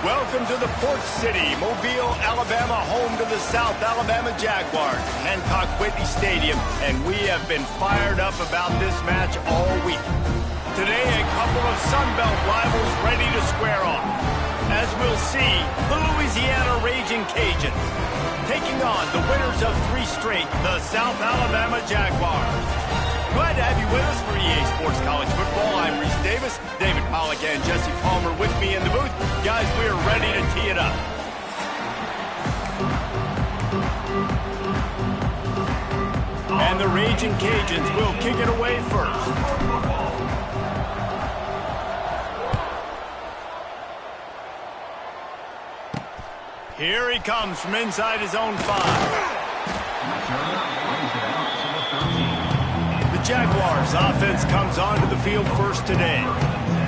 Welcome to the Port City, Mobile, Alabama, home to the South Alabama Jaguars, Hancock Whitney Stadium, and we have been fired up about this match all week. Today, a couple of Sun Belt rivals ready to square off. As we'll see, the Louisiana Raging Cajuns taking on the winners of 3 straight, the South Alabama Jaguars. Glad to have you with us for EA Sports College Football. I'm Reese Davis, David Pollack, and Jesse Palmer with me in the booth. Guys, we are ready to tee it up. And the Raging Cajuns will kick it away first. Here he comes from inside his own 5. The Jaguars offense comes onto the field first today.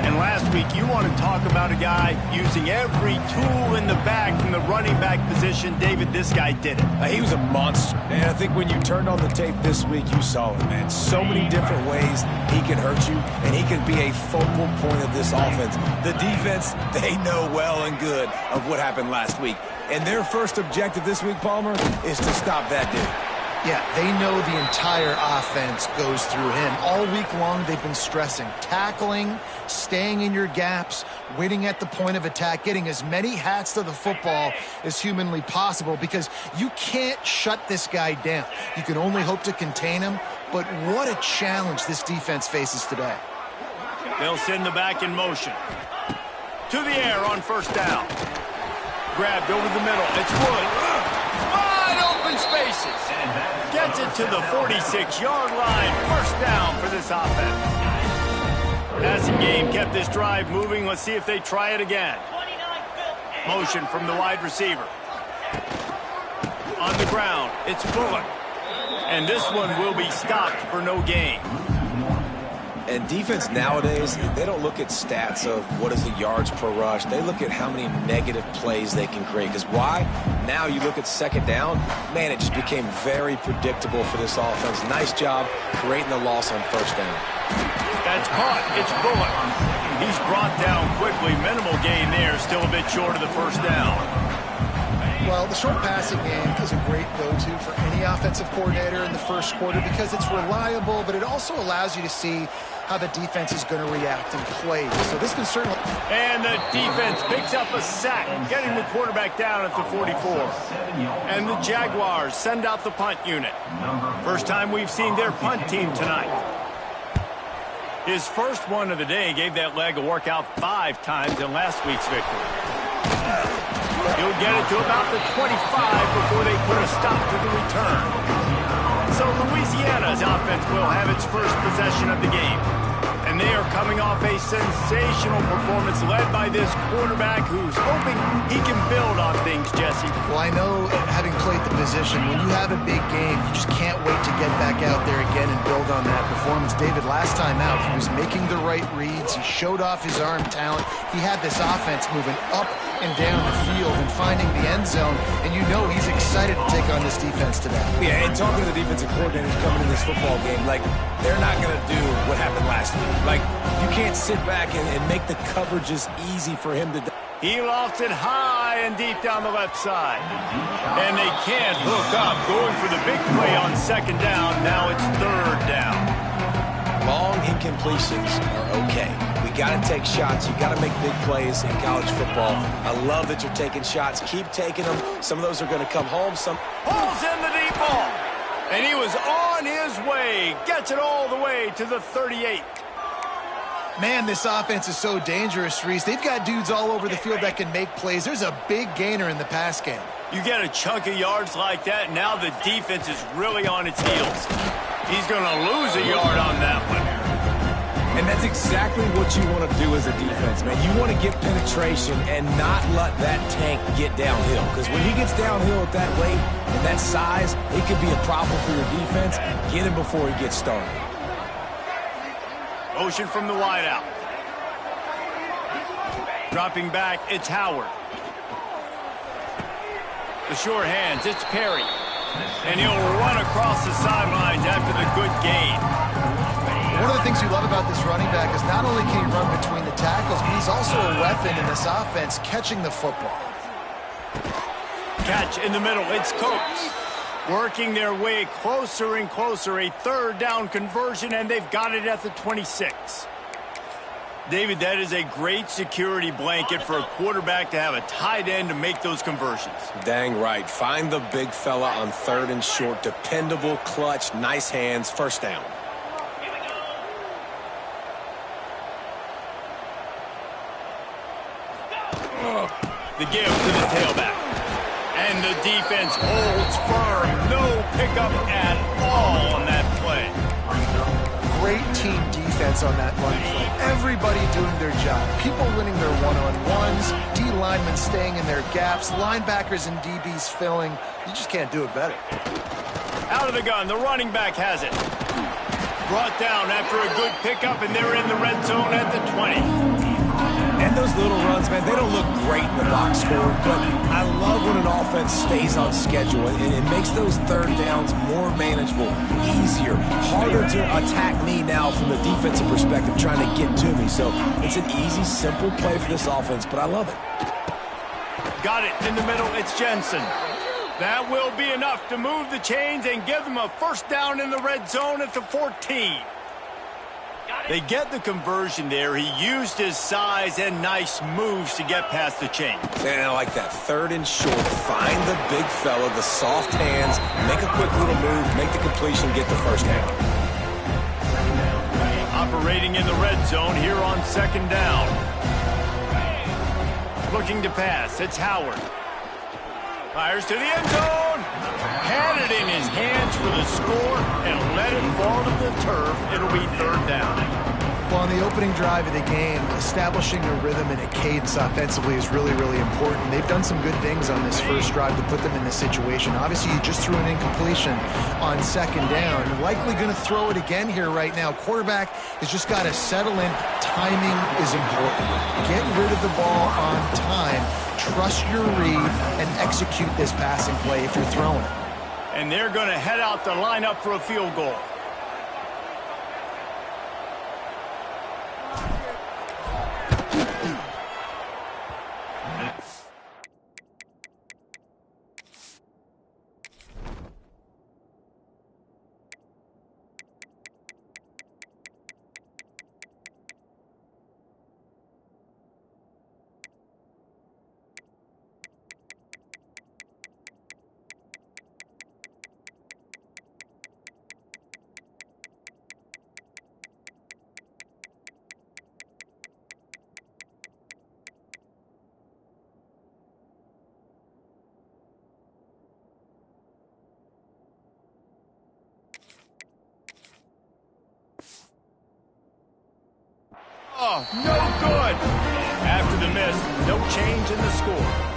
And last week, you want to talk about a guy using every tool in the bag from the running back position. David, this guy did it. He was a monster. And I think when you turned on the tape this week, you saw it, man. So many different ways he can hurt you, and he can be a focal point of this offense. The defense, they know well and good of what happened last week. And their first objective this week, Palmer, is to stop that dude. Yeah, they know the entire offense goes through him. All week long, they've been stressing tackling, staying in your gaps, winning at the point of attack, getting as many hats to the football as humanly possible because you can't shut this guy down. You can only hope to contain him, but what a challenge this defense faces today. They'll send the back in motion. To the air on first down. Grabbed over the middle. It's Wood. Wide open spaces. Gets it to the 46-yard line. First down for this offense. Passing game kept this drive moving. Let's see if they try it again. Motion from the wide receiver. On the ground, it's Bullock. And this one will be stopped for no gain. And defense nowadays, they don't look at stats of what is the yards per rush. They look at how many negative plays they can create. Because why? Now you look at second down, man, it just became very predictable for this offense. Nice job creating the loss on first down. That's caught. It's Bullock. He's brought down quickly. Minimal gain there. Still a bit short of the first down. Well, the short passing game is a great go-to for any offensive coordinator in the first quarter because it's reliable, but it also allows you to see how the defense is going to react and play. So this can certainly... And the defense picks up a sack, getting the quarterback down at the 44. And the Jaguars send out the punt unit. First time we've seen their punt team tonight. His first one of the day gave that leg a workout 5 times in last week's victory. He'll get it to about the 25 before they put a stop to the return. So Louisiana's offense will have its first possession of the game. And they are coming off a sensational performance led by this quarterback who's hoping he can build on things, Jesse. Well, I know, having played the position, when you have a big game, you just can't wait to get back out there again and build on that performance. David, last time out, he was making the right reads. He showed off his arm talent. He had this offense moving up and down the field and finding the end zone. And you know he's excited to take on this defense today. Yeah, and talking to the defensive coordinators coming in this football game, like, they're not going to do what happened last week. Like, you can't sit back and make the coverages easy for him to do. He lofts it high and deep down the left side. And they can't hook up. Going for the big play on second down. Now it's third down. Long incompletions are okay. We got to take shots. You got to make big plays in college football. I love that you're taking shots. Keep taking them. Some of those are going to come home. Some pulls in the deep ball. And he was on his way. Gets it all the way to the 38. Man, this offense is so dangerous, Reese. They've got dudes all over the field that can make plays. There's a big gainer in the pass game. You get a chunk of yards like that, now the defense is really on its heels. He's going to lose a yard on that one. And that's exactly what you want to do as a defense, man. You want to get penetration and not let that tank get downhill. Because when he gets downhill at that weight and that size, it could be a problem for your defense. Get him before he gets started. Motion from the wideout. Dropping back, it's Howard. The short hands, it's Perry. And he'll run across the sidelines after the good gain. One of the things you love about this running back is not only can he run between the tackles, but he's also a weapon in this offense catching the football. Catch in the middle. It's Coates. Working their way closer and closer. A third down conversion, and they've got it at the 26. David, that is a great security blanket for a quarterback to have a tight end to make those conversions. Dang right. Find the big fella on 3rd and short. Dependable, clutch, nice hands, first down. The give to the tailback. And the defense holds firm. No pickup at all on that play. Great team defense on that run play. Everybody doing their job. People winning their one-on-ones. D linemen staying in their gaps. Linebackers and DBs filling. You just can't do it better. Out of the gun. The running back has it. Brought down after a good pickup, and they're in the red zone at the 20. And those little runs, man, they don't look great in the box score, but I love when an offense stays on schedule, and it makes those third downs more manageable, easier, harder to attack me now from the defensive perspective, trying to get to me. So it's an easy, simple play for this offense, but I love it. Got it in the middle. It's Jensen. That will be enough to move the chains and give them a first down in the red zone at the 14. They get the conversion there. He used his size and nice moves to get past the chains. And I like that 3rd and short. Find the big fella, the soft hands, make a quick little move, make the completion, get the first down. Operating in the red zone here on 2nd down. Looking to pass. It's Howard. Fires to the end zone. Had it in his hands for the score and let it fall to the turf. It'll be 3rd down. Well, on the opening drive of the game, establishing a rhythm and a cadence offensively is really, really important. They've done some good things on this first drive to put them in this situation. Obviously, you just threw an incompletion on 2nd down. You're likely going to throw it again here right now. Quarterback has just got to settle in. Timing is important. Get rid of the ball on time. Trust your read and execute this passing play if you're throwing it. And they're going to head out to line up for a field goal. Oh, no good. After the miss, no change in the score.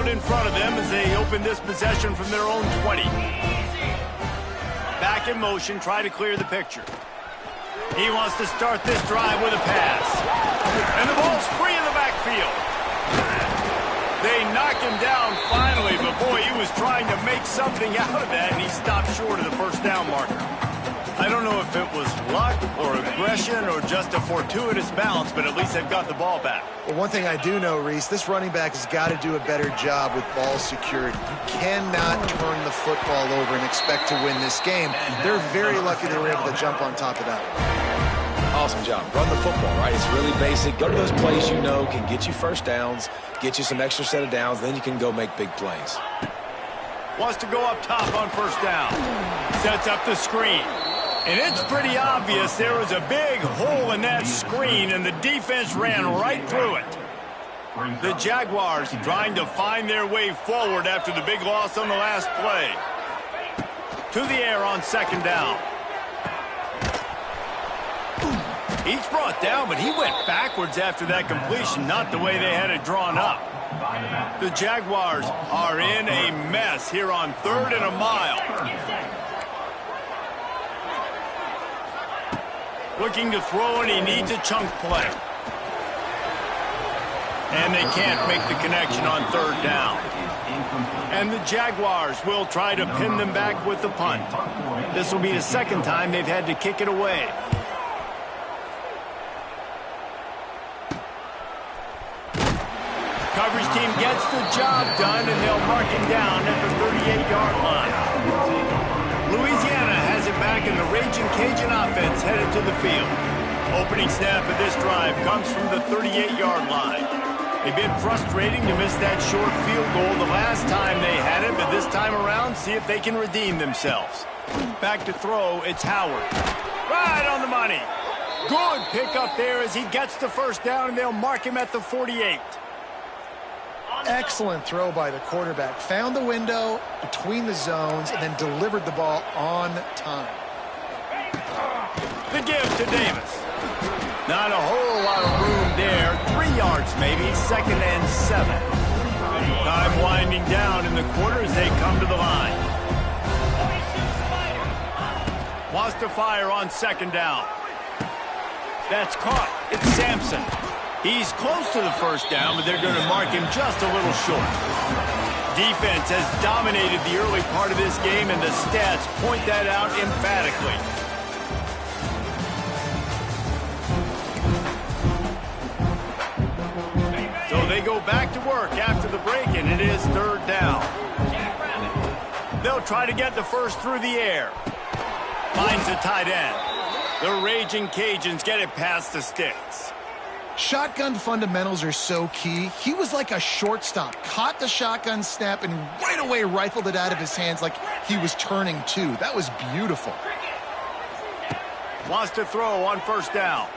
In front of them as they open this possession from their own 20. Back in motion, try to clear the picture. He wants to start this drive with a pass. And the ball's free in the backfield. They knock him down finally, but boy, he was trying to make something out of that, and he stopped short of the first down marker. I don't know if it was luck or aggression or just a fortuitous bounce, but at least they've got the ball back. Well, one thing I do know, Reese, this running back has got to do a better job with ball security. You cannot turn the football over and expect to win this game. They're very lucky they were able to jump on top of that. Awesome job. Run the football, right? It's really basic. Go to those plays you know can get you first downs, get you some extra set of downs, then you can go make big plays. Wants to go up top on first down. Sets up the screen. And it's pretty obvious there was a big hole in that screen, and the defense ran right through it. The Jaguars trying to find their way forward after the big loss on the last play. To the air on second down. He's brought down, but he went backwards after that completion, not the way they had it drawn up. The Jaguars are in a mess here on 3rd and a mile. Looking to throw, and he needs a chunk play. And they can't make the connection on 3rd down. And the Jaguars will try to pin them back with the punt. This will be the second time they've had to kick it away. Coverage team gets the job done, and they'll mark him down at the 38-yard line. Louisiana has it back, and the Raging Cajun offense headed to the field. Opening snap of this drive comes from the 38-yard line. They've been frustrating to miss that short field goal the last time they had it, but this time around, see if they can redeem themselves. Back to throw, it's Howard. Right on the money. Good pickup there as he gets the first down, and they'll mark him at the 48. Excellent throw by the quarterback. Found the window between the zones and then delivered the ball on time. The give to Davis. Not a whole lot of room there. 3 yards maybe, 2nd and 7. Time winding down in the quarter as they come to the line. Wants to fire on 2nd down. That's caught. It's Sampson. He's close to the first down, but they're going to mark him just a little short. Defense has dominated the early part of this game, and the stats point that out emphatically. So they go back to work after the break, and it is 3rd down. They'll try to get the first through the air. Finds a tight end. The Raging Cajuns get it past the sticks. Shotgun fundamentals are so key. He was like a shortstop. Caught the shotgun snap and right away rifled it out of his hands like he was turning two. That was beautiful. Wants to throw on first down.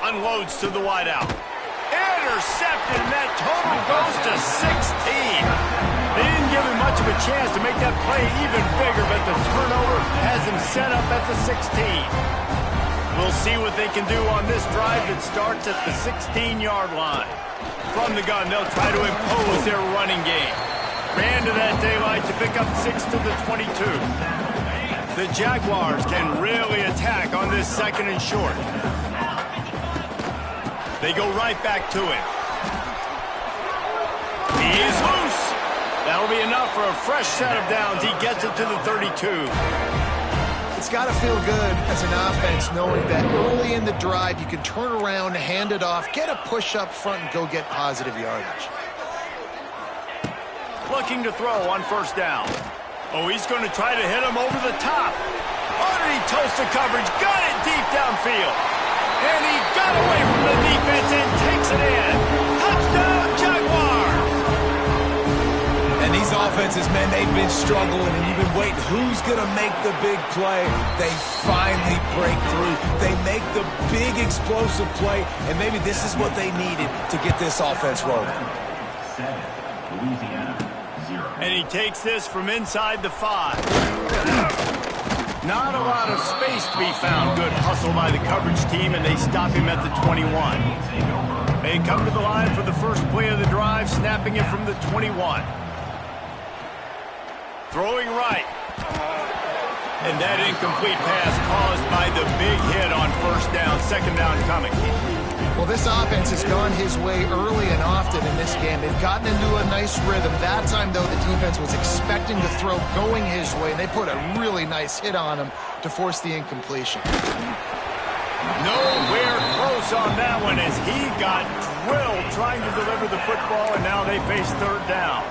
Unloads to the wideout. Intercepted, and that total goes to 16. They didn't give him much of a chance to make that play even bigger, but the turnover has him set up at the 16. We'll see what they can do on this drive that starts at the 16-yard line. From the gun, they'll try to impose their running game. Ran to that daylight to pick up 6 to the 22. The Jaguars can really attack on this 2nd and short. They go right back to it. He is loose. That'll be enough for a fresh set of downs. He gets it to the 32. It's got to feel good as an offense knowing that early in the drive you can turn around, hand it off, get a push up front, and go get positive yardage. Looking to throw on first down. Oh, he's going to try to hit him over the top. Underneath toasted coverage, got it deep downfield. And he got away from the defense and takes it in. Touchdown, Jaguars! And these offenses, man, they've been struggling, and you've been waiting. Who's going to make the big play? They finally break through. They make the big explosive play, and maybe this is what they needed to get this offense rolling. And he takes this from inside the 5. Not a lot of space to be found. Good hustle by the coverage team, and they stop him at the 21. They come to the line for the first play of the drive, snapping it from the 21. Throwing right. And that incomplete pass caused by the big hit on first down. 2nd down coming. Well, this offense has gone his way early and often in this game. They've gotten into a nice rhythm. That time, though, the defense was expecting the throw going his way, and they put a really nice hit on him to force the incompletion. Nowhere close on that one as he got drilled trying to deliver the football, and now they face 3rd down.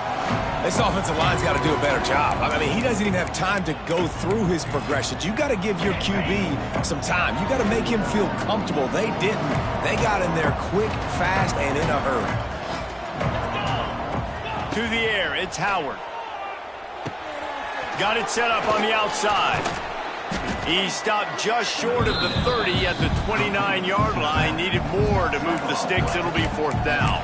This offensive line's got to do a better job. I mean, he doesn't even have time to go through his progressions. You got to give your QB some time. You got to make him feel comfortable. They didn't. They got in there quick, fast, and in a hurry. To the air, it's Howard. Got it set up on the outside. He stopped just short of the 30 at the 29-yard line. Needed more to move the sticks. It'll be 4th down.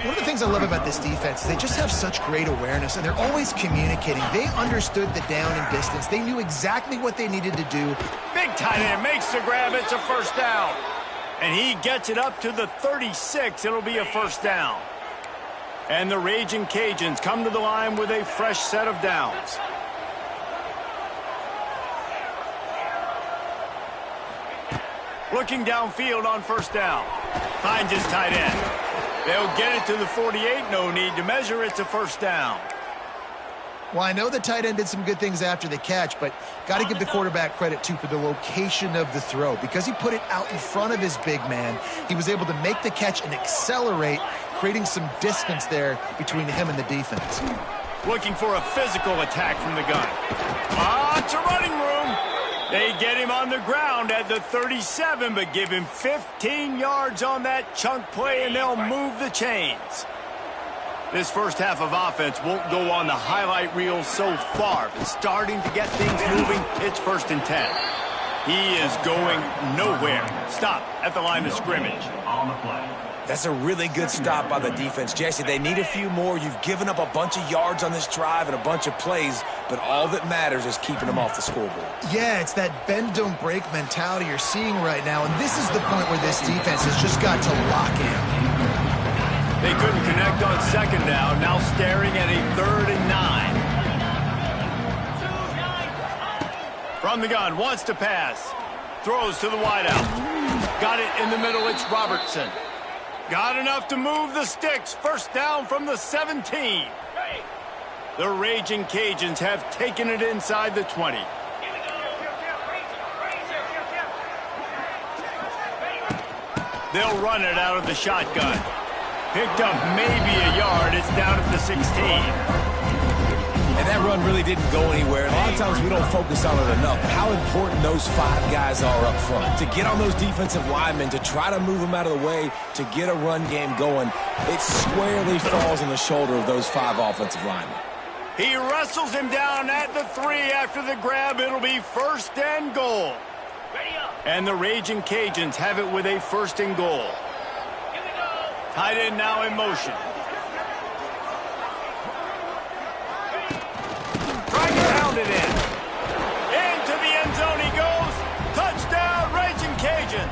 One of the things I love about this defense is they just have such great awareness, and they're always communicating. They understood the down and distance. They knew exactly what they needed to do. Big tight end makes the grab. It's a 1st down. And he gets it up to the 36. It'll be a 1st down. And the Raging Cajuns come to the line with a fresh set of downs. Looking downfield on 1st down. Finds his tight end. They'll get it to the 48. No need to measure. It's a 1st down. Well, I know the tight end did some good things after the catch, but got to give the quarterback credit, too, for the location of the throw. Because he put it out in front of his big man, he was able to make the catch and accelerate, creating some distance there between him and the defense. Looking for a physical attack from the gun. It's a running room. They get him on the ground at the 37, but give him 15 yards on that chunk play, and they'll move the chains. This first half of offense won't go on the highlight reel so far, but starting to get things moving, it's 1st and 10. He is going nowhere. Stop at the line of scrimmage. On the play. That's a really good stop by the defense, Jesse. They need a few more. You've given up a bunch of yards on this drive and a bunch of plays, but all that matters is keeping them off the scoreboard. Yeah, it's that bend, don't break mentality you're seeing right now, and this is the point where this defense has just got to lock in. They couldn't connect on 2nd down, now staring at a 3rd and 9. From the gun, wants to pass. Throws to the wideout. Got it in the middle, it's Robertson. Got enough to move the sticks. 1st down from the 17. The Raging Cajuns have taken it inside the 20. They'll run it out of the shotgun. Picked up maybe a yard. It's down at the 16. And that run really didn't go anywhere. A lot of times we don't focus on it enough. How important those 5 guys are up front. To get on those defensive linemen, to try to move them out of the way, to get a run game going, it squarely falls on the shoulder of those 5 offensive linemen. He wrestles him down at the 3 after the grab. It'll be 1st and goal. And the Raging Cajuns have it with a 1st and goal. Tight end now in motion. Trying to pound it in. Into the end zone he goes. Touchdown, Raging Cajuns.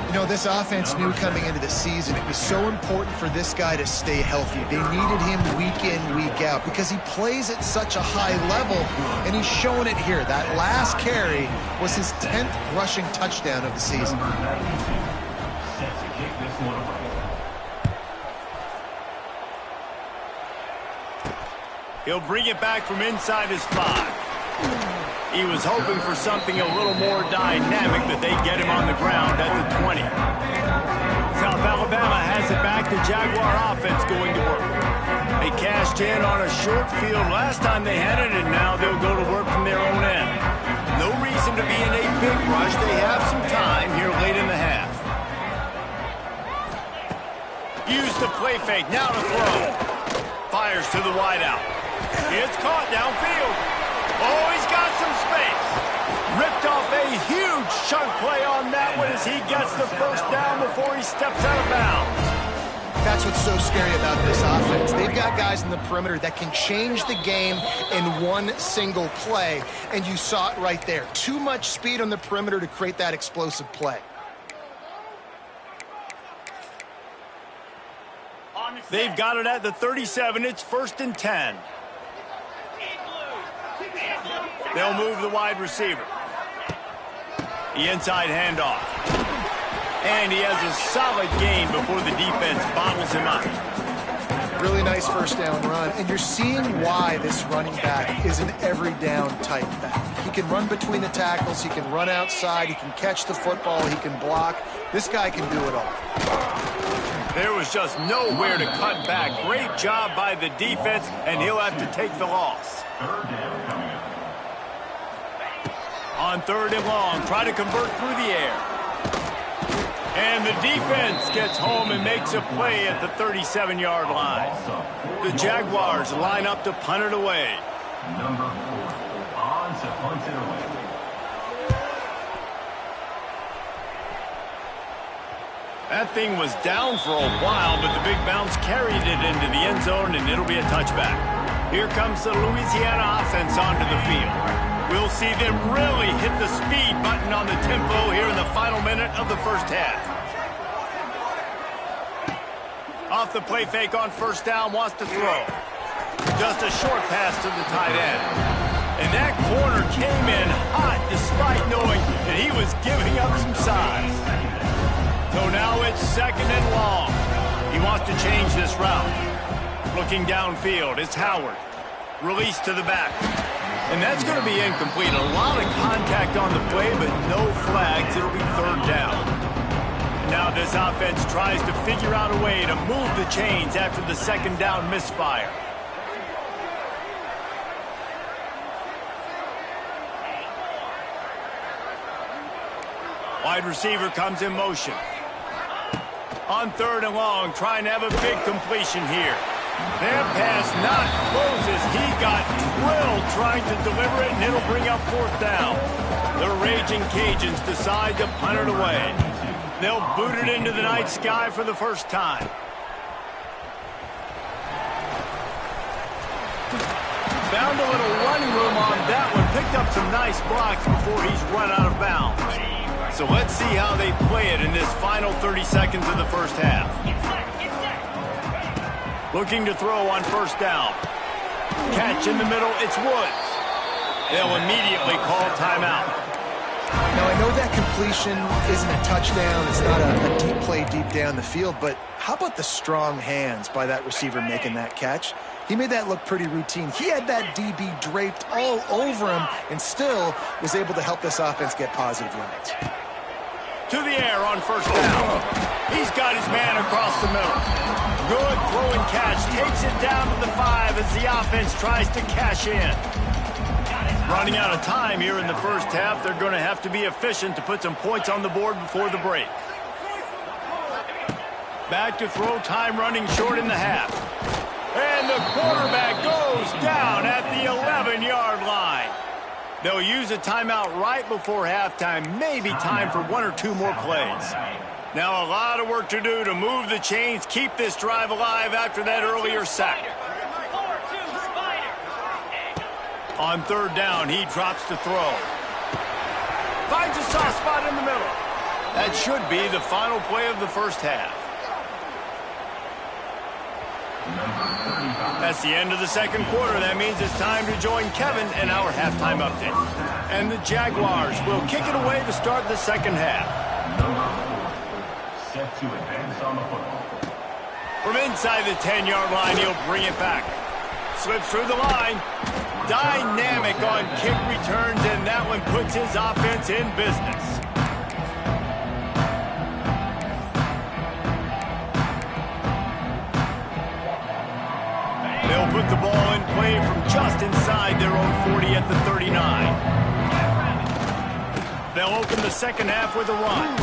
You know, this offense knew coming into the season it was so important for this guy to stay healthy. They needed him week in, week out because he plays at such a high level, and he's showing it here. That last carry was his 10th rushing touchdown of the season. He'll bring it back from inside his 5. He was hoping for something a little more dynamic, but they get him on the ground at the 20. South Alabama has it back. The Jaguar offense going to work. They cashed in on a short field last time they had it, and now they'll go to work from their own end. No reason to be in a big rush. They have some time here late in the half. Use the play fake. Now to throw. Fires to the wideout. It's caught downfield. Oh, he's got some space. Ripped off a huge chunk play on that one as he gets the 1st down before he steps out of bounds. That's what's so scary about this offense. They've got guys in the perimeter that can change the game in one single play, and you saw it right there. Too much speed on the perimeter to create that explosive play. They've got it at the 37. It's 1st and 10. They'll move the wide receiver. The inside handoff. And he has a solid gain before the defense bottles him up. Really nice 1st down run. And you're seeing why this running back is an every down type back. He can run between the tackles. He can run outside. He can catch the football. He can block. This guy can do it all. There was just nowhere to cut back. Great job by the defense, and he'll have to take the loss. On 3rd and long, try to convert through the air. And the defense gets home and makes a play at the 37-yard line. The Jaguars line up to punt it away. Number 4 on to punt it away. That thing was down for a while, but the big bounce carried it into the end zone, and it'll be a touchback. Here comes the Louisiana offense onto the field. We'll see them really hit the speed button on the tempo here in the final minute of the first half. Off the play fake on first down, wants to throw. Just a short pass to the tight end. And that corner came in hot despite knowing that he was giving up some size. So now it's second and long. He wants to change this route. Looking downfield, it's Howard. Release to the back. And that's going to be incomplete. A lot of contact on the play, but no flags. It'll be third down. Now this offense tries to figure out a way to move the chains after the second down misfire. Wide receiver comes in motion. On third and long, trying to have a big completion here. That pass not Moses. He got drilled trying to deliver it, and it'll bring up fourth down. The Raging Cajuns decide to punt it away. They'll boot it into the night sky for the first time. Found a little running room on that one. Picked up some nice blocks before he's run out of bounds. So let's see how they play it in this final 30 seconds of the first half. Looking to throw on first down. Catch in the middle, it's Woods. They'll immediately call timeout. Now, I know that completion isn't a touchdown. It's not a deep play deep down the field, but how about the strong hands by that receiver making that catch? He made that look pretty routine. He had that DB draped all over him and still was able to help this offense get positive yards. To the air on first down. He's got his man across the middle. Good throw and catch. Takes it down to the 5 as the offense tries to cash in. Running out of time here in the first half. They're going to have to be efficient to put some points on the board before the break. Back to throw, time running short in the half. And the quarterback goes down at the 11-yard line. They'll use a timeout right before halftime. Maybe time for one or two more plays. Now a lot of work to do to move the chains, keep this drive alive after that earlier sack. On third down, he drops to throw. Finds a soft spot in the middle. That should be the final play of the first half. That's the end of the second quarter. That means it's time to join Kevin in our halftime update. And the Jaguars will kick it away to start the second half. Set to advance on the football. From inside the 10-yard line, he'll bring it back. Slips through the line. Dynamic on kick returns, and that one puts his offense in business. They'll put the ball in play from just inside their own 40 at the 39. They'll open the second half with a run.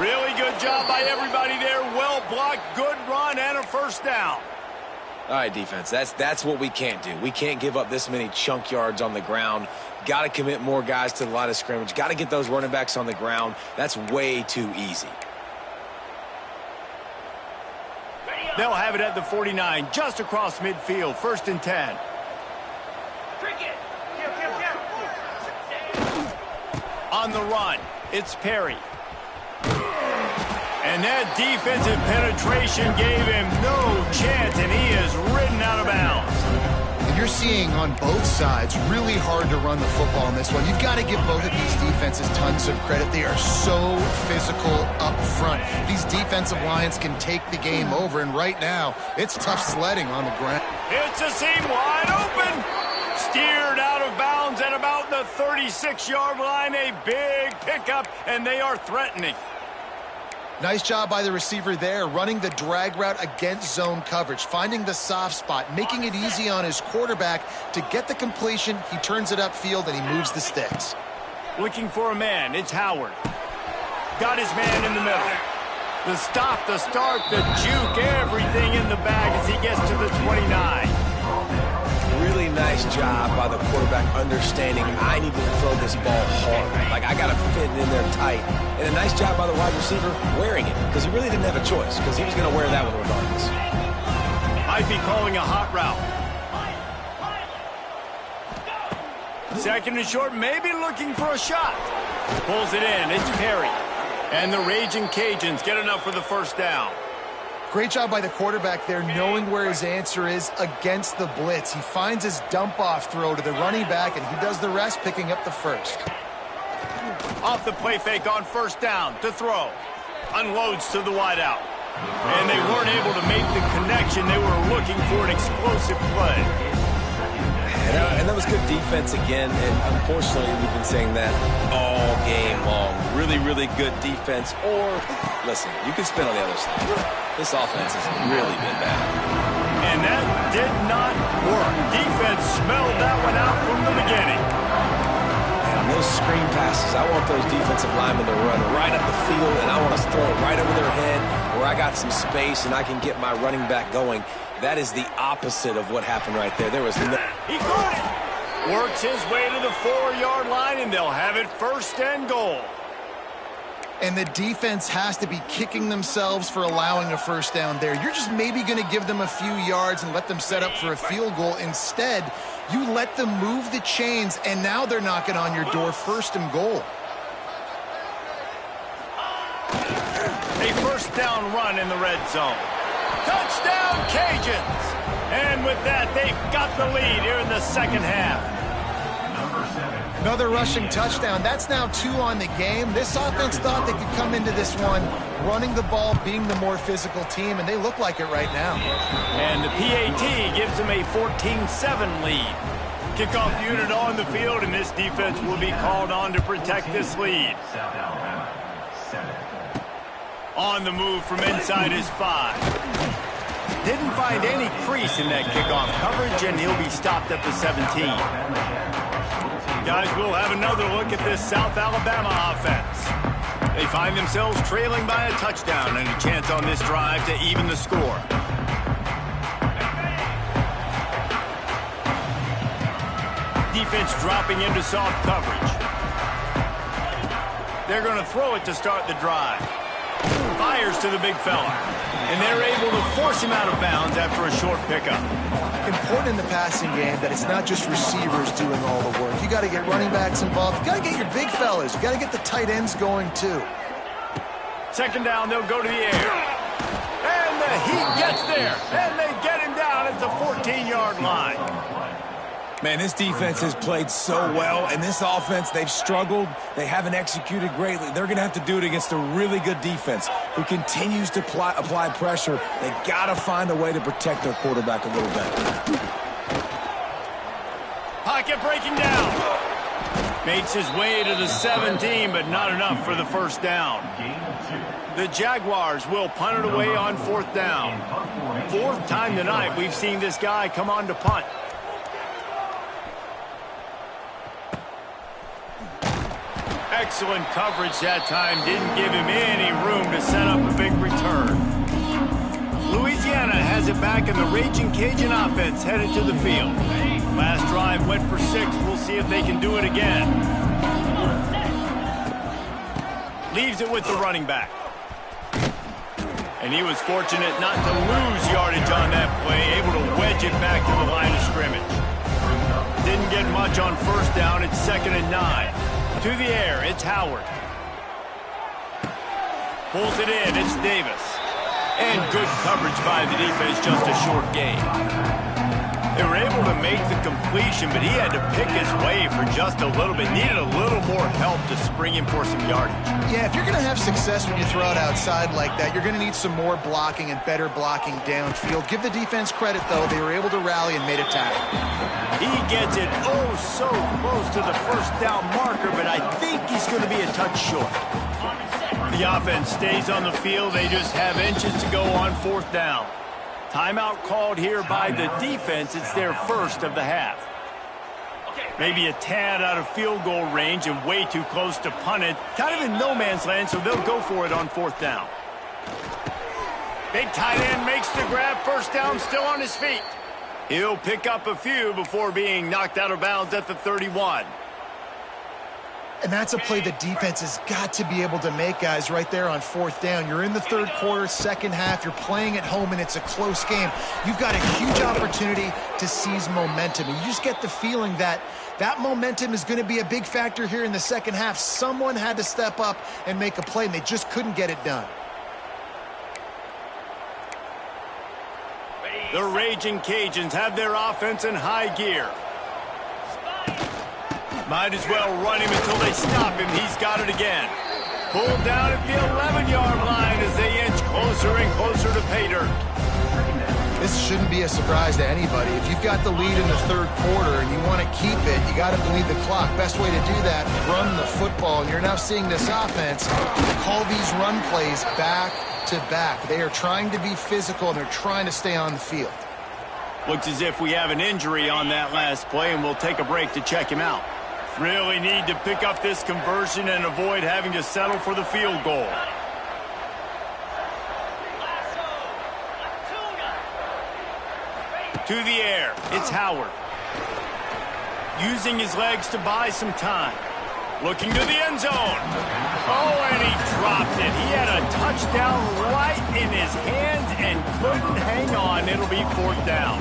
Really good job by everybody there. Well blocked, good run, and a first down. All right, defense, that's what we can't do. We can't give up this many chunk yards on the ground. Got to commit more guys to the line of scrimmage. Got to get those running backs on the ground. That's way too easy. They'll have it at the 49, just across midfield, 1st and 10. On the run, it's Perry. And that defensive penetration gave him no chance, and he is ridden out of bounds. And you're seeing on both sides really hard to run the football in this one. You've got to give both of these defenses tons of credit. They are so physical up front. These defensive lines can take the game over, and right now, it's tough sledding on the ground. It's a seam wide open. Steered out of bounds at about the 36-yard line. A big pickup, and they are threatening. Nice job by the receiver there, running the drag route against zone coverage, finding the soft spot, making it easy on his quarterback to get the completion. He turns it upfield, and he moves the sticks. Looking for a man, it's Howard. got his man in the middle. The stop, the start, the juke, everything in the bag as he gets to the 29. Really nice job by the quarterback understanding I need to throw this ball hard. Like, I got to fit it in there tight. And a nice job by the wide receiver wearing it, because he really didn't have a choice, because he was going to wear that one regardless. Might be calling a hot route. Second and short, maybe looking for a shot. Pulls it in, it's Perry. And the Raging Cajuns get enough for the first down. Great job by the quarterback there, knowing where his answer is against the blitz. He finds his dump-off throw to the running back, and he does the rest, picking up the first. Off the play fake on first down to throw. Unloads to the wideout. And they weren't able to make the connection. They were looking for an explosive play. And that was good defense again, and unfortunately, we've been saying that all game long. Really, really good defense, or, listen, you can spin on the other side. This offense has really been bad. And that did not work. Defense smelled that one out from the beginning. And on those screen passes, I want those defensive linemen to run right up the field, and I want to throw it right over their head where I got some space and I can get my running back going. That is the opposite of what happened right there. There was no... He got it! Works his way to the 4-yard line, and they'll have it first and goal. And the defense has to be kicking themselves for allowing a first down there. You're just maybe going to give them a few yards and let them set up for a field goal. Instead, you let them move the chains, and now they're knocking on your door, first and goal. A first down run in the red zone. Touchdown, Cajuns! And with that, they've got the lead here in the second half. Another rushing touchdown. That's now 2 on the game. This offense thought they could come into this one running the ball, being the more physical team, and they look like it right now. And the PAT gives them a 14-7 lead. Kickoff unit on the field, and this defense will be called on to protect this lead. South Alabama, 7. On the move from inside his 5. Didn't find any crease in that kickoff coverage, and he'll be stopped at the 17. Guys, we'll have another look at this South Alabama offense. They find themselves trailing by a touchdown and a chance on this drive to even the score. Defense dropping into soft coverage. They're going to throw it to start the drive. Fires to the big fella. And they're able to force him out of bounds after a short pickup. Important in the passing game that it's not just receivers doing all the work. You got to get running backs involved. You got to get your big fellas. You got to get the tight ends going too. Second down, they'll go to the air. And the Heat gets there. And they get him down at the 14-yard line. Man, this defense has played so well, and this offense, they've struggled. They haven't executed greatly. They're going to have to do it against a really good defense who continues to apply pressure. They got to find a way to protect their quarterback a little bit. Pocket breaking down. Makes his way to the 17, but not enough for the first down. The Jaguars will punt it away on fourth down. Fourth time tonight we've seen this guy come on to punt. Excellent coverage that time. Didn't give him any room to set up a big return. Louisiana has it back, and the Raging Cajun offense headed to the field. Last drive went for 6. We'll see if they can do it again. Leaves it with the running back. And he was fortunate not to lose yardage on that play, able to wedge it back to the line of scrimmage. Didn't get much on first down. It's 2nd and 9. To the air, it's Howard. Pulls it in, it's Davis. And good coverage by the defense, just a short gain. They were able to make the completion, but he had to pick his way for just a little bit. Needed a little more help to spring him for some yardage. Yeah, if you're going to have success when you throw it outside like that, you're going to need some more blocking and better blocking downfield. Give the defense credit, though. They were able to rally and made a tackle. He gets it oh so close to the first down marker, but I think he's going to be a touch short. The offense stays on the field. They just have inches to go on fourth down. Timeout called here by the defense. It's their first of the half. Maybe a tad out of field goal range and way too close to punt it. Kind of in no man's land, so they'll go for it on 4th down. Big tight end makes the grab. 1st down, still on his feet. He'll pick up a few before being knocked out of bounds at the 31. And that's a play the defense has got to be able to make, guys, right there on 4th down. You're in the 3rd quarter, 2nd half. You're playing at home, and it's a close game. You've got a huge opportunity to seize momentum. And you just get the feeling that that momentum is going to be a big factor here in the 2nd half. Someone had to step up and make a play, and they just couldn't get it done. The Raging Cajuns have their offense in high gear. Might as well run him until they stop him. He's got it again. Pulled down at the 11-yard line as they inch closer and closer to pay dirt. This shouldn't be a surprise to anybody. If you've got the lead in the 3rd quarter and you want to keep it, you got to bleed the clock. Best way to do that, run the football. And you're now seeing this offense call these run plays back to back. They are trying to be physical, and they're trying to stay on the field. Looks as if we have an injury on that last play, and we'll take a break to check him out. Really need to pick up this conversion and avoid having to settle for the field goal. To the air, it's Howard. Using his legs to buy some time. Looking to the end zone. Oh, and he dropped it. He had a touchdown right in his hands and couldn't hang on. It'll be 4th down.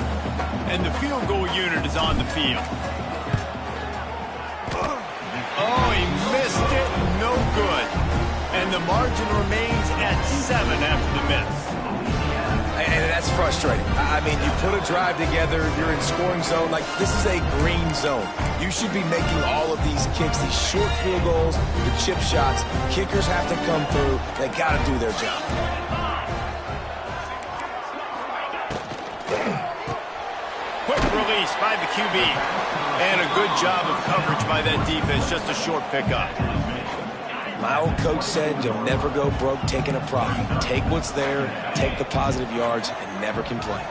And the field goal unit is on the field. Oh, he missed it. No good. And the margin remains at 7 after the miss. And that's frustrating. I mean, you put a drive together, you're in scoring zone. Like, this is a green zone. You should be making all of these kicks, these short field goals, the chip shots. Kickers have to come through. They got to do their job. Quick release by the QB. And a good job of coverage by that defense. Just a short pickup. My old coach said you'll never go broke taking a profit. Take what's there, take the positive yards, and never complain.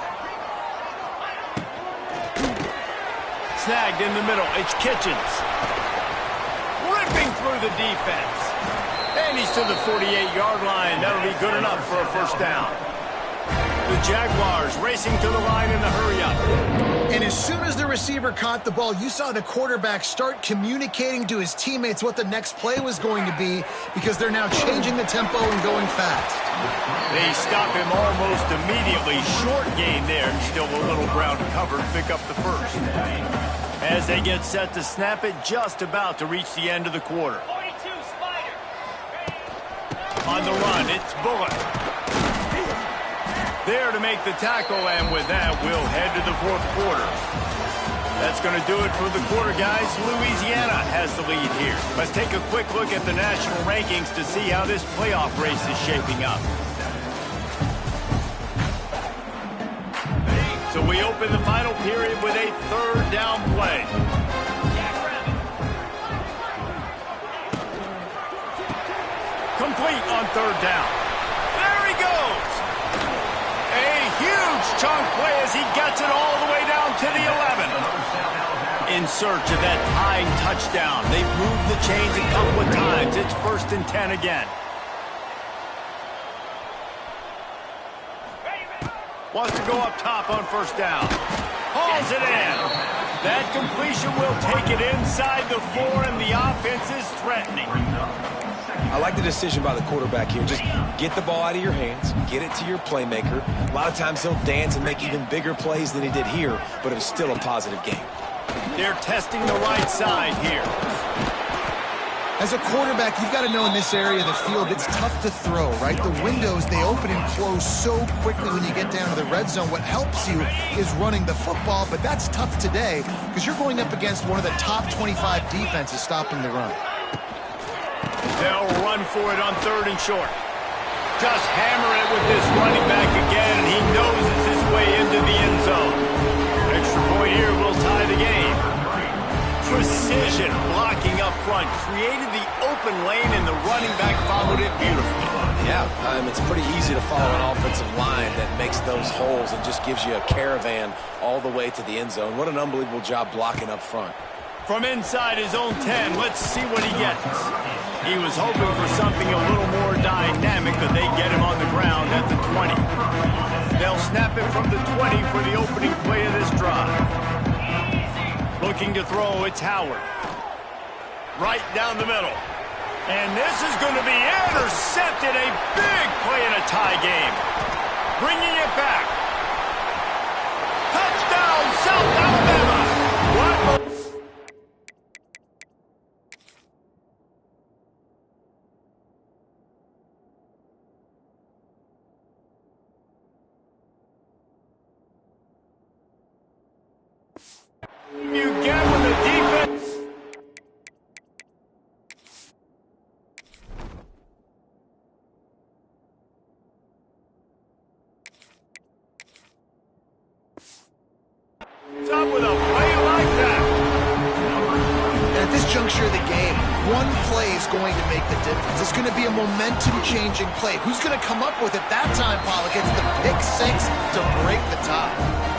Snagged in the middle. It's Kitchens. Ripping through the defense. And he's to the 48-yard line. That'll be good enough for a 1st down. The Jaguars racing to the line in the hurry-up. And as soon as the receiver caught the ball, you saw the quarterback start communicating to his teammates what the next play was going to be, because they're now changing the tempo and going fast. They stop him almost immediately. Short gain there. Still a little ground covered. Pick up the 1st. As they get set to snap it, just about to reach the end of the quarter. On the run, it's Bullock. There to make the tackle, and with that, we'll head to the 4th quarter. That's going to do it for the quarter, guys. Louisiana has the lead here. Let's take a quick look at the national rankings to see how this playoff race is shaping up. So we open the final period with a 3rd down play. Complete on 3rd down. There he goes. A huge chunk play as he gets it all the way down to the 11. In search of that tying touchdown. They've moved the chains a couple of times. It's 1st and 10 again. Wants to go up top on 1st down. Hauls it in. That completion will take it inside the 4, and the offense is threatening. I like the decision by the quarterback here. Just get the ball out of your hands, get it to your playmaker. A lot of times he'll dance and make even bigger plays than he did here, but it was still a positive game. They're testing the right side here. As a quarterback, you've got to know in this area of the field, it's tough to throw, right? The windows, they open and close so quickly when you get down to the red zone. What helps you is running the football, but that's tough today because you're going up against one of the top 25 defenses stopping the run. They'll run for it on 3rd and short. Just hammer it with this running back again, and he noses his way into the end zone. Extra point here will tie the game. Precision blocking up front created the open lane, and the running back followed it beautifully. Yeah, it's pretty easy to follow an offensive line that makes those holes and just gives you a caravan all the way to the end zone. What an unbelievable job blocking up front. From inside his own 10, let's see what he gets. He was hoping for something a little more dynamic, but they get him on the ground at the 20. They'll snap it from the 20 for the opening play of this drive. Looking to throw, it's Howard. Right down the middle. And this is going to be intercepted. A big play in a tie game. Bringing it back. Touchdown, South Alabama. What? You get with the defense. Up with a play like that. And at this juncture of the game, one play is going to make the difference. It's going to be a momentum-changing play. Who's going to come up with it that time, Pollock? It's the pick six to break the tie.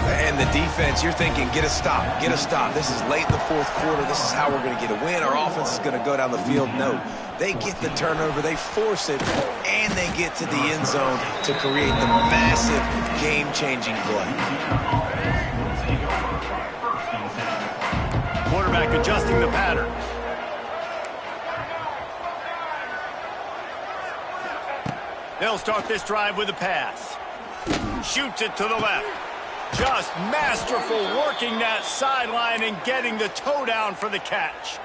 And the defense, you're thinking, get a stop, get a stop. This is late in the fourth quarter. This is how we're going to get a win. Our offense is going to go down the field. No, they get the turnover, they force it, and they get to the end zone to create the massive game-changing play. Quarterback adjusting the pattern. They'll start this drive with a pass. Shoots it to the left. Just masterful working that sideline and getting the toe down for the catch.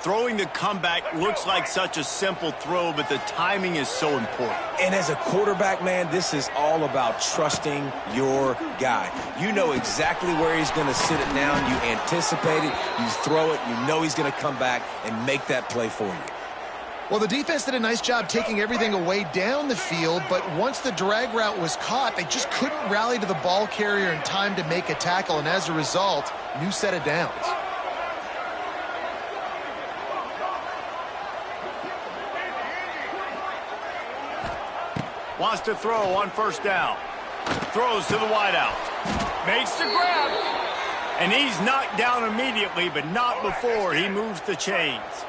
Throwing the comeback looks like such a simple throw, but the timing is so important. And as a quarterback, man, this is all about trusting your guy. You know exactly where he's going to sit it down. You anticipate it. You throw it. You know he's going to come back and make that play for you. Well, the defense did a nice job taking everything away down the field, but once the drag route was caught, they just couldn't rally to the ball carrier in time to make a tackle, and as a result, new set of downs. Wants to throw on first down. Throws to the wideout. Makes the grab. And he's knocked down immediately, but not before he moves the chains.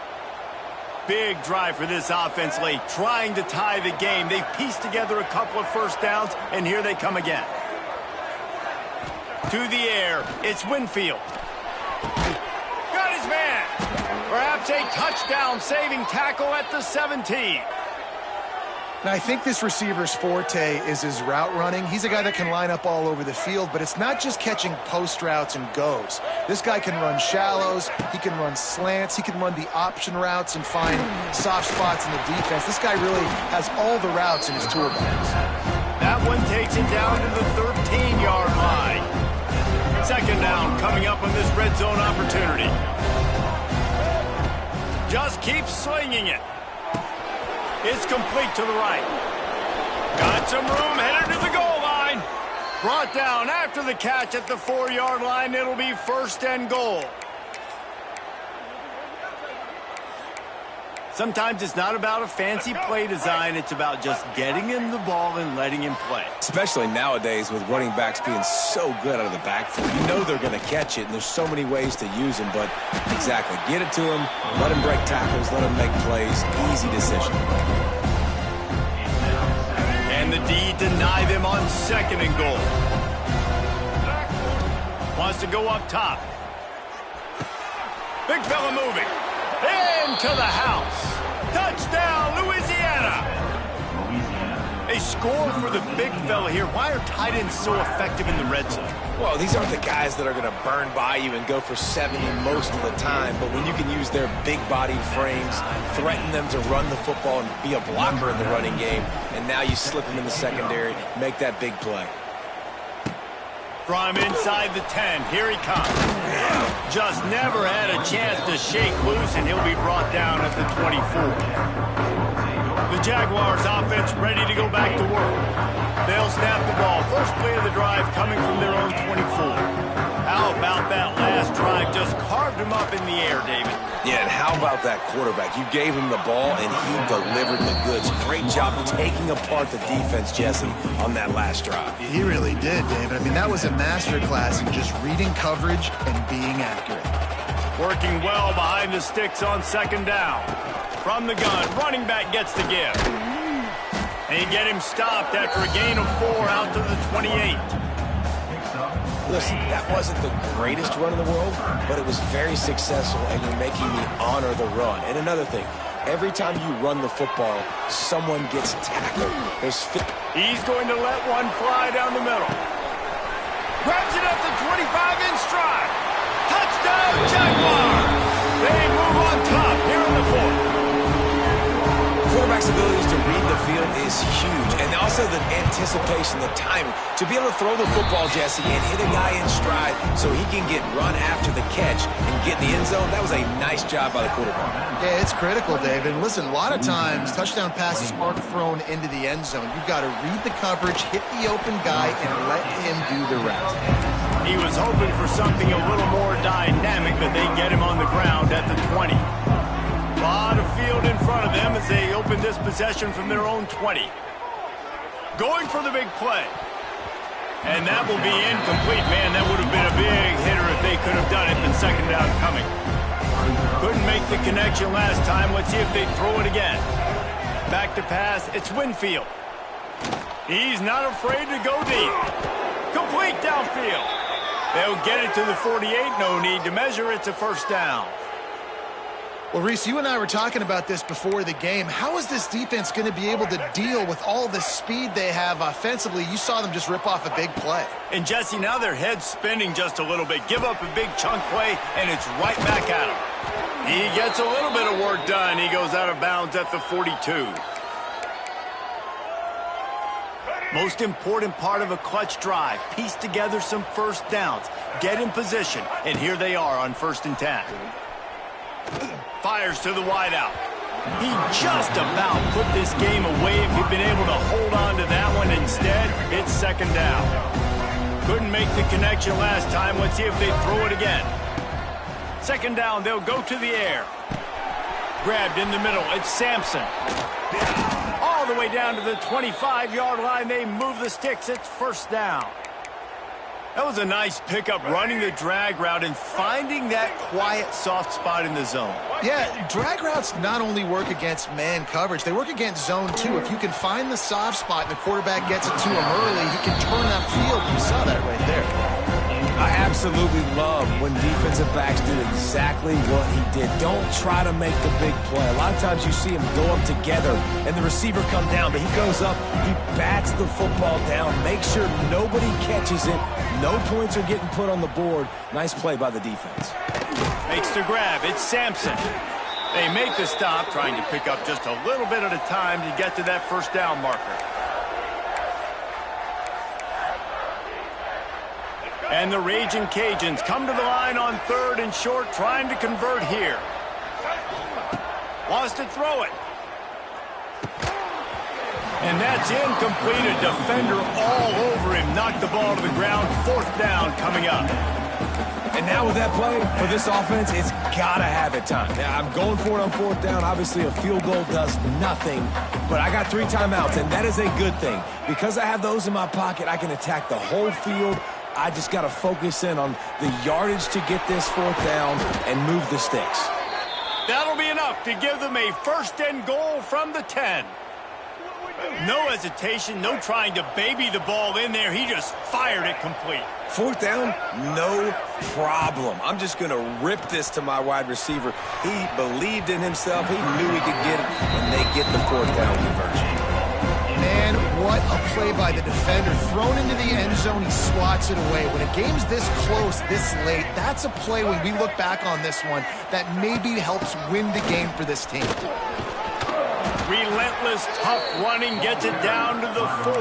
Big drive for this offense late, trying to tie the game. They've pieced together a couple of first downs, and here they come again. To the air, it's Winfield. Got his man. Perhaps a touchdown-saving tackle at the 17. Now, I think this receiver's forte is his route running. He's a guy that can line up all over the field, but it's not just catching post routes and goes. This guy can run shallows, he can run slants, he can run the option routes and find soft spots in the defense. This guy really has all the routes in his toolbox. That one takes it down to the 13-yard line. Second down coming up on this red zone opportunity. Just keep slinging it. It's complete to the right. Got some room, headed to the goal line. Brought down after the catch at the 4-yard line. It'll be first and goal. Sometimes it's not about a fancy play design. It's about just getting him the ball and letting him play. Especially nowadays with running backs being so good out of the backfield. You know they're going to catch it, and there's so many ways to use them. But exactly, get it to him, let him break tackles, let him make plays. Easy decision. And the D deny them on second and goal. Wants to go up top. Big fella moving. Into the house. Touchdown, Louisiana. A score for the big fella here. Why are tight ends so effective in the red zone? Well, these aren't the guys that are going to burn by you and go for 70 most of the time, but when you can use their big body frames, threaten them to run the football and be a blocker in the running game, and now you slip them in the secondary, make that big play. From inside the 10, here he comes. Just never had a chance to shake loose, and he'll be brought down at the 24. The Jaguars offense ready to go back to work. They'll snap the ball. First play of the drive coming from their own 24. How about that last drive? Just carved him up in the air, David. Yeah, and how about that quarterback? You gave him the ball, and he delivered the goods. Great job taking apart the defense, Jesse, on that last drive. He really did, David. I mean, that was a masterclass in just reading coverage and being accurate. Working well behind the sticks on second down. From the gun, running back gets the give. They get him stopped after a gain of 4 out to the 28. Listen, that wasn't the greatest run in the world, but it was very successful, and you're making me honor the run. And another thing, every time you run the football, someone gets tackled. He's going to let one fly down the middle. Grabs it at the 25 in stride. Touchdown, Jaguars! They move on top here in the fourth. Quarterback's abilities to read the field is huge, and also the anticipation, the timing. To be able to throw the football, Jesse, and hit a guy in stride so he can get run after the catch and get in the end zone, that was a nice job by the quarterback. Yeah, it's critical, David. Listen, a lot of times, touchdown passes aren't thrown into the end zone. You've got to read the coverage, hit the open guy, and let him do the rest. He was hoping for something a little more dynamic, but they get him on the ground at the 20. A lot of field in front of them as they open this possession from their own 20. Going for the big play. And that will be incomplete. Man, that would have been a big hitter if they could have done it, but second down coming. Couldn't make the connection last time. Let's see if they throw it again. Back to pass. It's Winfield. He's not afraid to go deep. Complete downfield. They'll get it to the 48. No need to measure. It's a first down. Well, Reese, you and I were talking about this before the game. How is this defense going to be able to deal with all the speed they have offensively? You saw them just rip off a big play. And, Jesse, now their head's spinning just a little bit. Give up a big chunk play, and it's right back at him. He gets a little bit of work done. He goes out of bounds at the 42. Most important part of a clutch drive. Piece together some first downs. Get in position. And here they are on 1st and 10. Fires to the wideout. He just about put this game away if he'd been able to hold on to that one. Instead, it's second down. Couldn't make the connection last time. Let's see if they throw it again. Second down, they'll go to the air. Grabbed in the middle. It's Sampson. All the way down to the 25-yard line. They move the sticks. It's first down. That was a nice pickup, running the drag route and finding that quiet, soft spot in the zone. Yeah, drag routes not only work against man coverage, they work against zone too. If you can find the soft spot and the quarterback gets it to him early, he can turn upfield. You saw that right there. I absolutely love when defensive backs do exactly what he did. Don't try to make the big play. A lot of times you see him go up together and the receiver come down, but he goes up, he bats the football down, makes sure nobody catches it, no points are getting put on the board. Nice play by the defense. Makes the grab. It's Sampson. They make the stop, trying to pick up just a little bit at a time to get to that first down marker. And the Raging Cajuns come to the line on 3rd and short, trying to convert here. Wants to throw it. And that's incomplete. A defender all over him. Knocked the ball to the ground. 4th down coming up. And now with that play, for this offense, it's got to have it time. Now, I'm going for it on 4th down. Obviously, a field goal does nothing. But I got 3 timeouts, and that is a good thing. Because I have those in my pocket, I can attack the whole field. I just got to focus in on the yardage to get this 4th down and move the sticks. That'll be enough to give them a 1st and goal from the 10. No hesitation, no trying to baby the ball in there. He just fired it complete. 4th down, no problem. I'm just going to rip this to my wide receiver. He believed in himself. He knew he could get it, and they get the 4th down conversion. Man, what a play by the defender. Thrown into the end zone, he swats it away. When a game's this close, this late, that's a play when we look back on this one that maybe helps win the game for this team. Relentless, tough running gets it down to the 4.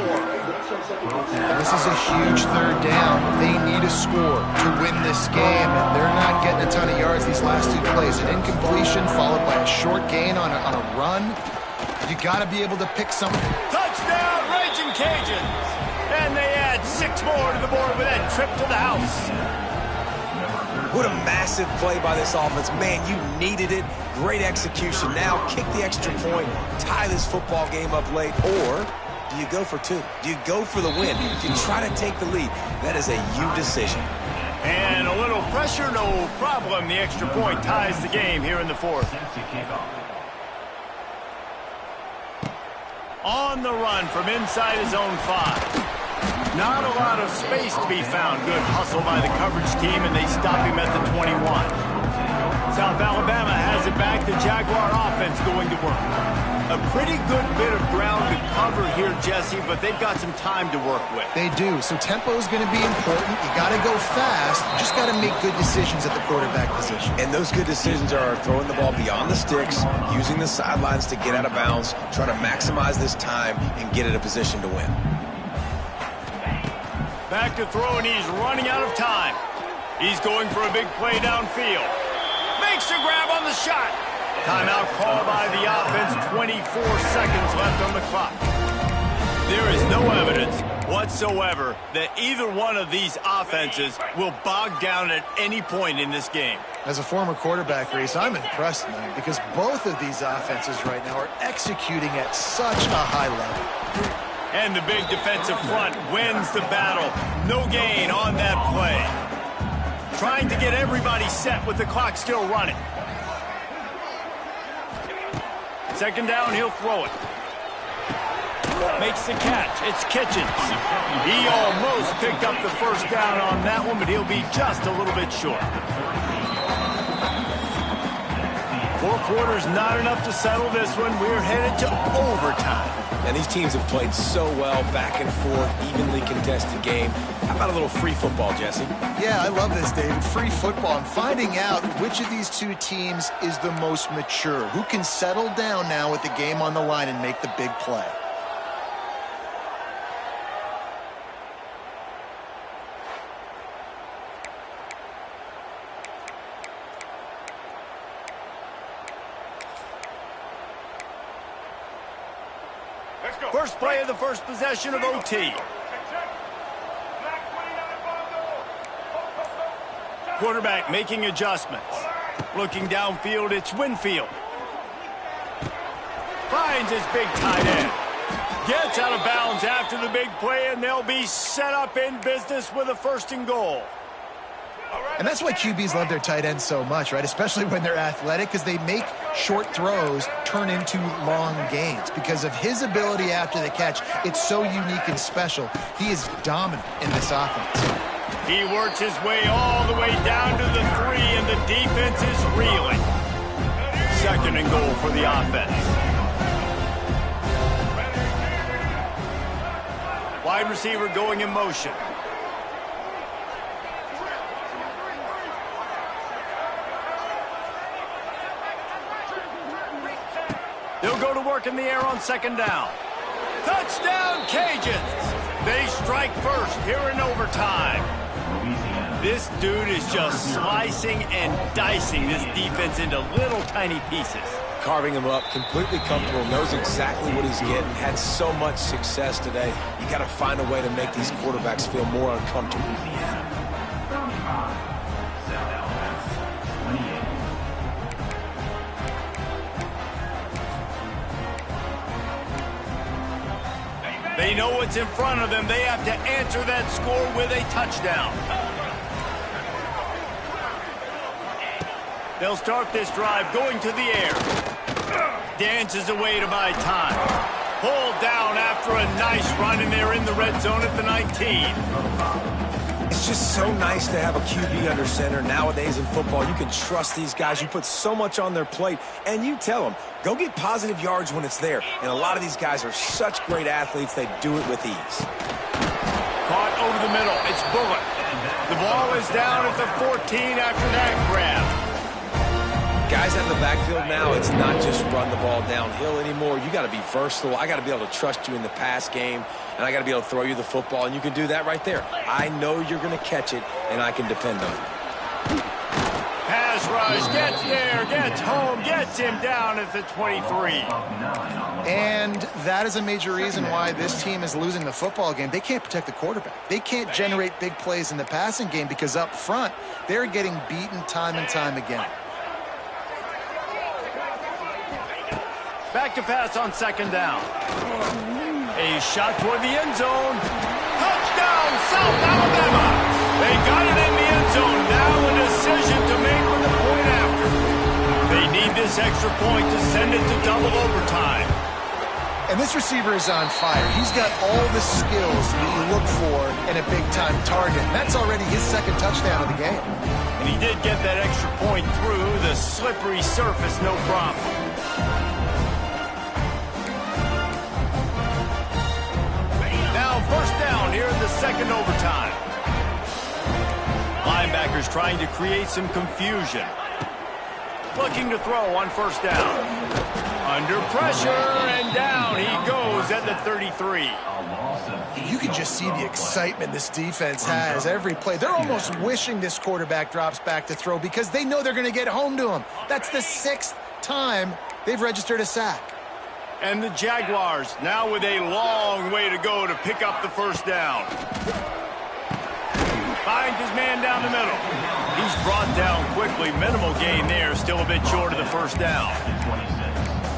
This is a huge 3rd down. They need a score to win this game, and they're not getting a ton of yards these last 2 plays. An incompletion followed by a short gain on a run. You got to be able to pick some. Touchdown, Raging Cajuns! And they add 6 more to the board with that trip to the house. What a massive play by this offense. Man, you needed it. Great execution. Now kick the extra point, tie this football game up late, or do you go for 2? Do you go for the win? Do you try to take the lead? That is a you decision. And a little Pressure, no problem. The extra point ties the game here in the fourth. On the run from inside his own 5. Not a lot of space to be found. Good hustle by the coverage team, and they stop him at the 21. South Alabama has it back. The Jaguar offense going to work. A pretty good bit of ground to cover here, Jesse, but they've got some time to work with. They do. So tempo is going to be important. You got to go fast. You just got to make good decisions at the quarterback position. And those good decisions are throwing the ball beyond the sticks, using the sidelines to get out of bounds, trying to maximize this time and get in a position to win. Back to throw, and he's running out of time. He's going for a big play downfield. Makes a grab on the shot. Timeout called by the offense. 24 seconds left on the clock. There is no evidence whatsoever that either one of these offenses will bog down at any point in this game. As a former quarterback, Reese, I'm impressed, man, because both of these offenses right now are executing at such a high level. And the big defensive front wins the battle. No gain on that play. Trying to get everybody set with the clock still running. Second down, he'll throw it. Makes the catch. It's Kitchens. He almost picked up the first down on that one, but he'll be just a little bit short. 4 quarters, not enough to settle this one. We're headed to overtime. And these teams have played so well, back and forth, evenly contested game. How about a little free football, Jesse? Yeah, I love this, David. Free football. I'm finding out which of these two teams is the most mature. Who can settle down now with the game on the line and make the big play? First play of the first possession of OT. Quarterback making adjustments. Looking downfield, it's Winfield. Finds his big tight end. Gets out of bounds after the big play, and they'll be set up in business with a 1st and goal. And that's why QBs love their tight ends so much, right? Especially when they're athletic, because they make short throws turn into long gains. Because of his ability after the catch, it's so unique and special. He is dominant in this offense. He works his way all the way down to the 3, and the defense is reeling. 2nd and goal for the offense. Wide receiver going in motion. They'll go to work in the air on 2nd down. Touchdown, Cajuns! They strike first here in overtime. This dude is just slicing and dicing this defense into little tiny pieces. Carving him up, completely comfortable, knows exactly what he's getting, had so much success today. You got to find a way to make these quarterbacks feel more uncomfortable. They know what's in front of them. They have to answer that score with a touchdown. They'll start this drive going to the air. Dances away to buy time. Pulled down after a nice run, and they're in the red zone at the 19. It's just so nice to have a QB under center. Nowadays in football, you can trust these guys. You put so much on their plate, and you tell them, go get positive yards when it's there. And a lot of these guys are such great athletes, they do it with ease. Caught over the middle. It's Bullock. The ball is down at the 14 after that grab. Guys out of the backfield now, it's not just run the ball downhill anymore. You got to be versatile. I got to be able to trust you in the pass game, and I got to be able to throw you the football, and you can do that right there. I know you're going to catch it, and I can depend on it. Pass rush, gets there, gets home, gets him down at the 23. And that is a major reason why this team is losing the football game. They can't protect the quarterback. They can't generate big plays in the passing game because up front, they're getting beaten time and time again. Back to pass on 2nd down. A shot toward the end zone. Touchdown, South Alabama. They got it in the end zone. Now it is this extra point to send it to double overtime. And this receiver is on fire. He's got all the skills that you look for in a big-time target. And that's already his second touchdown of the game. And he did get that extra point through the slippery surface, no problem. Now first down here in the second overtime. Linebackers trying to create some confusion. Looking to throw on first down. Under pressure, and down he goes at the 33. You can just see the excitement this defense has every play. They're almost wishing this quarterback drops back to throw because they know they're going to get home to him. That's the 6th time they've registered a sack. And the Jaguars now with a long way to go to pick up the first down. Finds his man down the middle. He's brought down quickly. Minimal gain there. Still a bit short of the first down.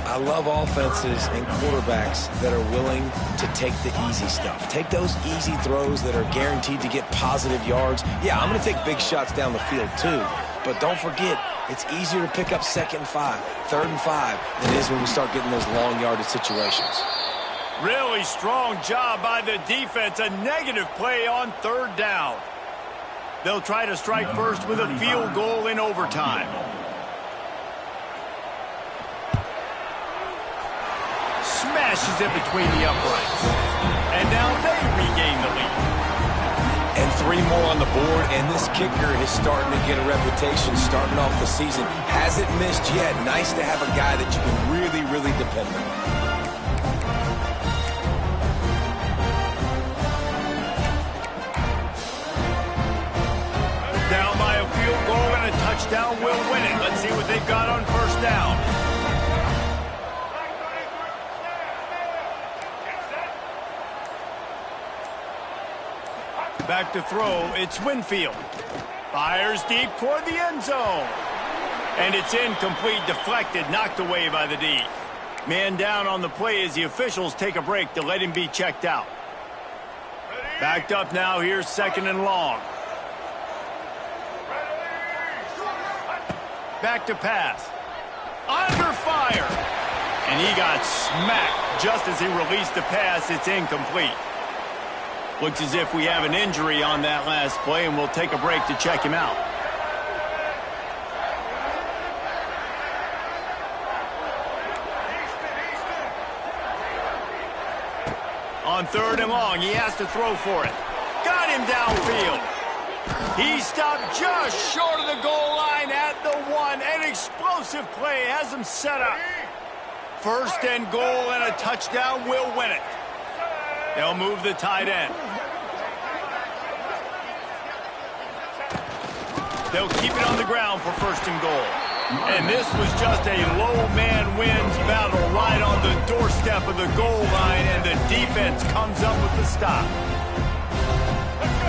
I love offenses and quarterbacks that are willing to take the easy stuff. Take those easy throws that are guaranteed to get positive yards. Yeah, I'm going to take big shots down the field too. But don't forget, it's easier to pick up 2nd and 5, 3rd and 5 than it is when we start getting those long yardage situations. Really strong job by the defense. A negative play on 3rd down. They'll try to strike first with a field goal in overtime. Smashes it between the uprights. And now they regain the lead. And 3 more on the board, and this kicker is starting to get a reputation starting off the season. Hasn't missed yet. Nice to have a guy that you can really, really depend on. Down by a field goal and a touchdown will win it. Let's see what they've got on first down. Back to throw, it's Winfield. Fires deep toward the end zone. And it's incomplete, deflected, knocked away by the D. Man down on the play as the officials take a break to let him be checked out. Backed up now, here's 2nd and long. Back to pass. Under fire. And he got smacked just as he released the pass. It's incomplete. Looks as if we have an injury on that last play, and we'll take a break to check him out. On 3rd and long, he has to throw for it. Got him downfield. He stopped just short of the goal line at the 1. An explosive play has him set up. 1st and goal, and a touchdown will win it. They'll move the tight end. They'll keep it on the ground for 1st and goal. And this was just a low man wins battle right on the doorstep of the goal line, and the defense comes up with the stop.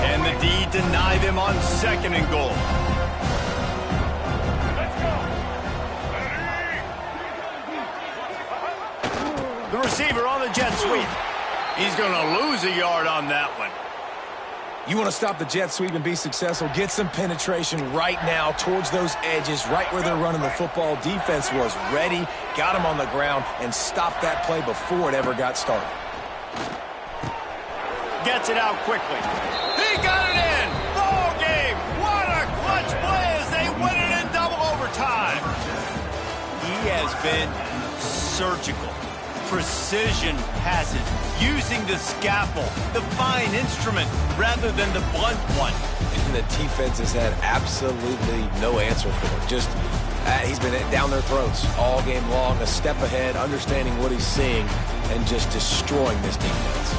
And the D deny them on 2nd and goal. The receiver on the jet sweep. He's going to lose a yard on that one. You want to stop the jet sweep and be successful, get some penetration right now towards those edges, right where they're running the football. Defense was ready, got him on the ground, and stopped that play before it ever got started. Gets it out quickly. He got it in! Ball game! What a clutch play as they win it in double overtime! He has been surgical. Precision passes, using the scalpel, the fine instrument, rather than the blunt one. And the defense has had absolutely no answer for it. Just, he's been down their throats all game long, a step ahead, understanding what he's seeing, and just destroying this defense.